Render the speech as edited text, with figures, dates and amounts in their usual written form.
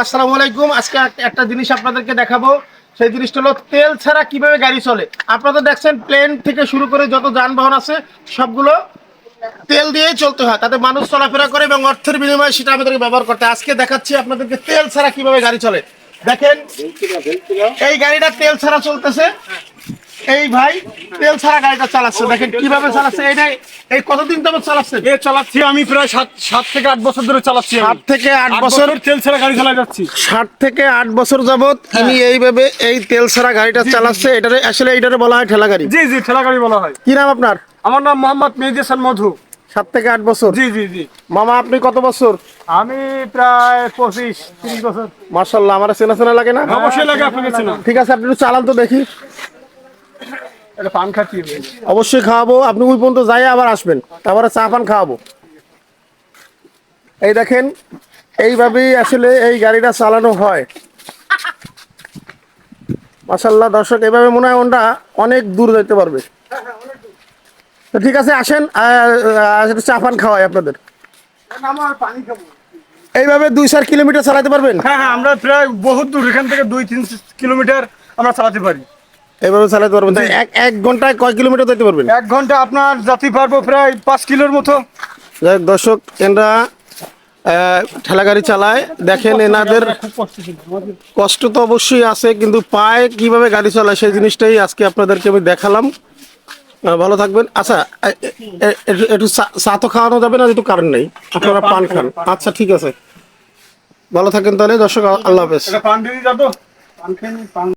আসসালামু আলাইকুম। আজকে একটা জিনিস আপনাদেরকে দেখাবো। সেই জিনিসটা হলো তেল ছাড়া কিভাবে গাড়ি চলে। আপনারা দেখছেন প্লেন থেকে শুরু করে যত যানবাহন আছে সবগুলো তেল দিয়েই চলতে হয়, তাতে মানুষ চলাফেরা করে এবং অর্থের বিনিময়ে সেটা আমাদেরকে ব্যবহার করতে হয়। আজকে দেখাচ্ছি আপনাদেরকে তেল ছাড়া কিভাবে গাড়ি চলে। দেখেন এই গাড়িটা তেল ছাড়া চলতেছে। এই ভাই তেল ছাড়া গাড়িটা চালাচ্ছে, দেখেন কিভাবে চালাচ্ছে। এইটাই এই কতদিন যাবত চালাচ্ছে? চালাচ্ছি আমি প্রায় সাত থেকে 8 বছর ধরে চালাচ্ছি। 7 থেকে 8 বছর তেল ছাড়া গাড়ি চালাই যাচ্ছি। 7 থেকে 8 বছর যাবত ইনি এইভাবে এই তেল ছাড়া গাড়িটা চালাচ্ছে। এটারে আসলে এইটারে বলা হয় ঠেলা গাড়ি। জি জি, ঠেলা গাড়ি বলা হয়। কি নাম আপনার? আমার নাম মোহাম্মদ মেহেদী হাসান মধু। 7 থেকে 8 বছর। জি জি জি। মামা আপনি কত বছর? আমি প্রায় 25-30 বছর। মাশাআল্লাহ, আমার চেনা চেনা লাগে না? অবশ্যই লাগে, আপনাকে চেনা। ঠিক আছে, আপনি একটু চালান তো দেখি। এটা পান খাচ্ছি। অবশ্যই খাওয়াবো, আপনি ওই পর্যন্ত যাই আবার আসবেন, তারপরে চা পান খাওয়াবো। এই দেখেন এইভাবেই আসলে এই গাড়িটা চালানো হয়। মাশাআল্লাহ দর্শক, এইভাবে মনে হয় ওটা অনেক দূর যেতে পারবে। তো ঠিক আছে, আসেন একটু চা পান খাওয়াই আপনাদের। এইভাবে 2-4 কিলোমিটার চালাতে পারবেন? হ্যাঁ হ্যাঁ, আমরা প্রায় বহুত দূর, এখান থেকে 2-3 কিলোমিটার আমরা চালাতে পারি। এইভাবে চালাতে পারবেন? এক ঘন্টায় কয় কিলোমিটার যেতে পারবেন? 1 ঘন্টা আপনার যেতে পারবো প্রায় 5 কিলোর মতো। যাই হোক দর্শক, এরা ঠেলা গাড়ি চালায়। দেখেন এনাদের কষ্ট তো অবশ্যই আছে, কিন্তু পায়ে কিভাবে গাড়ি চালায় সেই জিনিসটাই আজকে আপনাদেরকে আমি দেখালাম। ভালো থাকবেন। আচ্ছা, একটু চা তো খাওয়ানো যাবে না, যেহেতু কারেন্ট নেই, আপনারা পান খান। আচ্ছা ঠিক আছে, ভালো থাকেন তাহলে দর্শক, আল্লাহ হাফেজ। পান দিয়ে যাবো।